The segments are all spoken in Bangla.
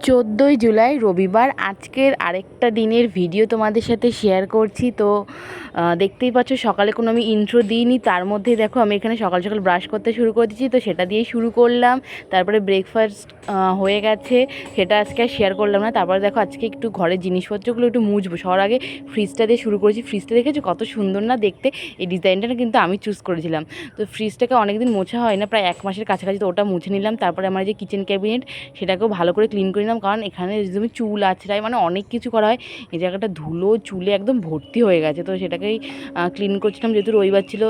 14ই জুলাই রবিবার আজকের আরেকটা দিনের ভিডিও তোমাদের সাথে শেয়ার করছি। তো দেখতেই পাচ্ছ সকালে কোনো আমি ইন্ট্রো দিইনি, তার মধ্যে দেখো আমি এখানে সকাল সকাল ব্রাশ করতে শুরু করে দিচ্ছি। তো সেটা দিয়েই শুরু করলাম। তারপরে ব্রেকফাস্ট হয়ে গেছে, সেটা আজকে আর শেয়ার করলাম না। তারপরে দেখো আজকে একটু ঘরের জিনিসপত্রগুলো একটু মুছবো, সবার আগে ফ্রিজটা দিয়ে শুরু করেছি। ফ্রিজটা দেখেছো কত সুন্দর না দেখতে, এই ডিজাইনটা কিন্তু আমি চুজ করেছিলাম। তো ফ্রিজটাকে অনেকদিন মোছা হয় না, প্রায় 1 মাসের কাছাকাছি, তো ওটা মুছে নিলাম। তারপরে আমার যে কিচেন ক্যাবিনেট সেটাকেও ভালো করে ক্লিন করে নিলাম, কারণ এখানে যদি চুল আঁচড়ায় মানে অনেক কিছু করা হয়, এই জায়গাটা ধুলো চুলে একদম ভর্তি হয়ে গেছে। তো সেটাকেই ক্লিন করছিলাম যেহেতু রবিবার ছিল।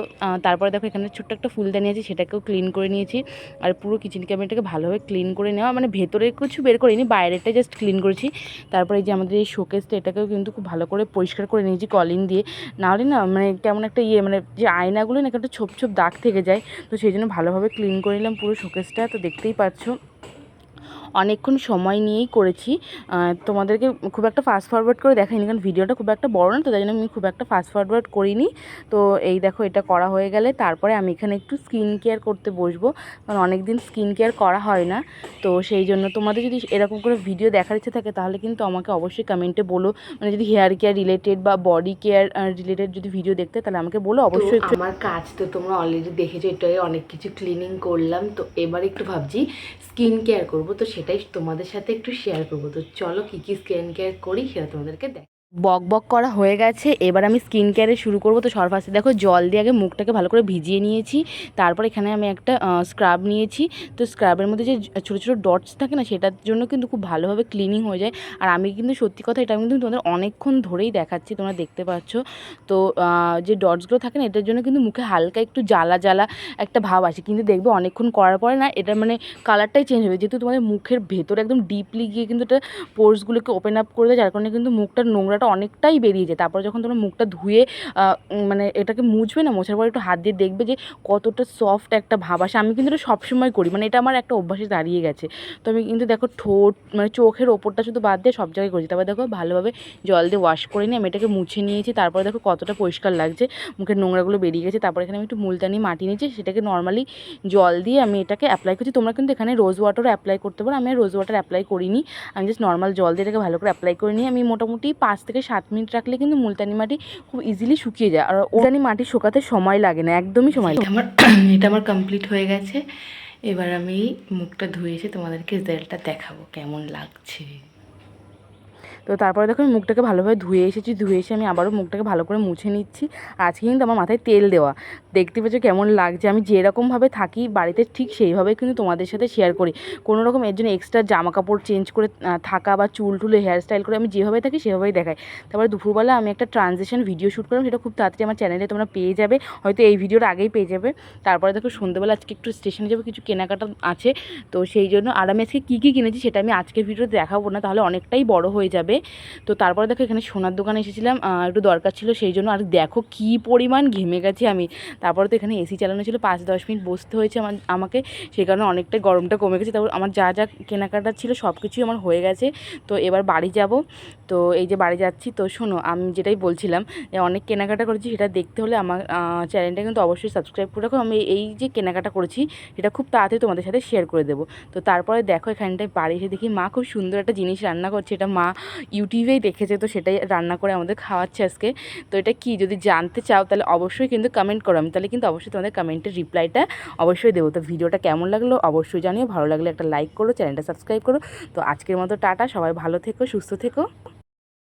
তারপরে দেখো এখানে ছোট্ট একটা ফুলদানি আছে, সেটাকেও ক্লিন করে নিয়েছি। আর পুরো কিচেন ক্যাবিনেটটাকে ভালোভাবে ক্লিন করে নেওয়া, মানে ভেতরে কিছু বের করিনি, বাইরেটা জাস্ট ক্লিন করেছি। তারপরে এই যে আমাদের এই শোকেসটা, এটাকেও কিন্তু খুব ভালো করে পরিষ্কার করে নিয়েছি কলিন দিয়ে। নাহলে না মানে কেমন একটা মানে যে আয়নাগুলো না একটা ছোপ ছোপ দাগ থেকে যায়। তো সেই জন্য ভালোভাবে ক্লিন করে নিলাম পুরো শোকেসটা। তো দেখতেই পাচ্ছ অনেকক্ষণ সময় নিয়েই করেছি। তোমাদেরকে খুব একটা ফাস্ট ফরওয়ার্ড করে দেখাইনি, কারণ ভিডিওটা খুব একটা বড় না, তো তাই জন্য আমি খুব একটা ফাস্ট ফরওয়ার্ড করিনি। তো এই দেখো এটা করা হয়ে গেলে তারপরে আমি এখানে একটু স্কিন কেয়ার করতে বসবো, কারণ অনেক দিন স্কিন কেয়ার করা হয় না। তো সেই জন্য তোমাদের যদি এরকম করে ভিডিও দেখার ইচ্ছে থাকে তাহলে কিন্তু আমাকে অবশ্যই কমেন্টে বলো, মানে যদি হেয়ার কেয়ার রিলেটেড বা বডি কেয়ার রিলেটেড যদি ভিডিও দেখতে তাহলে আমাকে বলো অবশ্যই। আমার কাজ তো তোমরা অলরেডি দেখেছো, এটাই অনেক কিছু ক্লিনিং করলাম। তো এবার একটু ভাবছি স্কিন কেয়ার করবো, তো সেটাই তোমাদের সাথে একটু শেয়ার করবো। তো চলো কী কী স্কিন কেয়ার করি সেটা তোমাদেরকে দেখ। বক বক করা হয়ে গেছে, এবার আমি স্কিন কেয়ারে শুরু করবো। তো সবার ফার্স্টে দেখো জল দিয়ে আগে মুখটাকে ভালো করে ভিজিয়ে নিয়েছি। তারপর এখানে আমি একটা স্ক্রাব নিয়েছি। তো স্ক্রাবের মধ্যে যে ছোটো ছোটো ডটস থাকে না, সেটার জন্য কিন্তু খুব ভালোভাবে ক্লিনিং হয়ে যায়। আর আমি কিন্তু সত্যি কথা এটা আমি কিন্তু তোমাদের অনেকক্ষণ ধরেই দেখাচ্ছি, তোমরা দেখতে পাচ্ছ। তো যে ডটসগুলো থাকে না, এটার জন্য কিন্তু মুখে হালকা একটু জ্বালা জ্বালা একটা ভাব আসে, কিন্তু দেখবে অনেকক্ষণ করার পরে না এটা মানে কালারটাই চেঞ্জ হবে, যেহেতু তোমাদের মুখের ভেতরে একদম ডিপলি গিয়ে কিন্তু এটা পোর্সগুলোকে ওপেন আপ করে দেয়, যার কারণে কিন্তু মুখটার নোংরাটা অনেকটাই বেরিয়ে যায়। তারপর যখন তোমরা মুখটা ধুয়ে মানে এটাকে মুছবে না, মোছার পর একটু হাত দিয়ে দেখবে যে কতটা সফট একটা ভাব আসে। আমি কিন্তু এটা সবসময় করি, মানে এটা আমার একটা অভ্যাসে দাঁড়িয়ে গেছে। তো আমি কিন্তু দেখো ঠোঁট মানে চোখের ওপরটা শুধু বাদ দিয়ে সব জায়গায় করেছি। তারপর দেখো ভালোভাবে জল দিয়ে ওয়াশ করে নিয়ে আমি এটাকে মুছে নিয়েছি। তারপরে দেখো কতটা পরিষ্কার লাগছে, মুখের নোংরাগুলো বেরিয়ে গেছে। তারপর এখানে আমি একটু মুলতানি মাটি নিয়েছি, সেটাকে নর্মালি জল দিয়ে আমি এটাকে অ্যাপ্লাই করছি। তোমরা কিন্তু এখানে রোজ ওয়াটারও অ্যাপ্লাই করতে পারো, আমি আর রোজ ওয়াটার অ্যাপ্লাই করিনি, আমি জাস্ট নর্মাল জল দিয়ে এটাকে ভালো করে অ্যাপ্লাই করে নিই। আমি মোটামুটি 5 থেকে 7 মিনিট রাখলে কিন্তু মুলতানি মাটি খুব ইজিলি শুকিয়ে যায়। আর মুলতানি মাটি শুকাতে সময় লাগে না, একদমই সময় লাগে। এটা আমার কমপ্লিট হয়ে গেছে। এবার আমি মুখটা ধুয়ে এসে তোমাদেরকে রেজাল্টটা দেখাবো কেমন লাগছে। তো তারপরে দেখো আমি মুখটাকে ভালোভাবে ধুয়ে এসেছি, ধুয়ে এসে আমি আবারও মুখটাকে ভালো করে মুছে নিচ্ছি। আর আজকে কিন্তু আমার মাথায় তেল দেওয়া, দেখতে পাচ্ছ কেমন লাগছে। আমি যেরকমভাবে থাকি বাড়িতে ঠিক সেইভাবেই কিন্তু তোমাদের সাথে শেয়ার করি। কোনো রকম এর জন্য এক্সট্রা জামা কাপড় চেঞ্জ করে থাকা বা চুল টুলে হেয়ার স্টাইল করে আমি যেভাবে থাকি সেভাবেই দেখাই। তারপরে দুপুরবেলা আমি একটা ট্রানজিশন ভিডিও শ্যুট করলাম, সেটা খুব তাড়াতাড়ি আমার চ্যানেলে তোমরা পেয়ে যাবে, হয়তো এই ভিডিওর আগেই পেয়ে যাবে। তারপরে দেখো সন্ধ্যেবেলা আজকে একটু স্টেশনে যাবো, কিছু কেনাকাটা আছে, তো সেই জন্য। আর আমি আজকে কী কী কিনেছি সেটা আমি আজকের ভিডিওতে দেখাবো না, তাহলে অনেকটাই বড় হয়ে যাবে। তো তারপরে দেখো এখানে সোনার দোকানে এসেছিলাম, একটু দরকার ছিল সেই জন্য। আর দেখো কী পরিমাণ ঘেমে গেছি আমি। তারপরে তো এখানে এসি চালানো ছিল, 5-10 মিনিট বসতে হয়েছে আমাকে, সেই কারণে অনেকটাই গরমটা কমে গেছে। তারপর আমার যা যা কেনাকাটা ছিল সব কিছুই আমার হয়ে গেছে। তো এবার বাড়ি যাব। তো এই যে বাড়ি যাচ্ছি, তো শোনো আমি যেটাই বলছিলাম যে অনেক কেনাকাটা করেছি, সেটা দেখতে হলে আমার চ্যানেলটা কিন্তু অবশ্যই সাবস্ক্রাইব করে রাখো। আমি এই যে কেনাকাটা করেছি সেটা খুব তাড়াতাড়ি তোমাদের সাথে শেয়ার করে দেবো। তো তারপরে দেখো এখানটায় বাড়ি এসে দেখি মা খুব সুন্দর একটা জিনিস রান্না করছে, এটা মা ইউটিউবেই দেখেছে, তো সেটাই রান্না করে আমাদের খাওয়াচ্ছে আজকে। তো এটা কি যদি জানতে চাও তাহলে অবশ্যই কিন্তু কমেন্ট করো, আমি তাহলে কিন্তু অবশ্যই তোমাদের কমেন্টের রিপ্লাইটা অবশ্যই দেবো। তো ভিডিওটা কেমন লাগলো অবশ্যই জানিও, ভালো লাগলে একটা লাইক করো, চ্যানেলটা সাবস্ক্রাইব করো। তো আজকের মতো টাটা, সবাই ভালো থেকো, সুস্থ থেকো।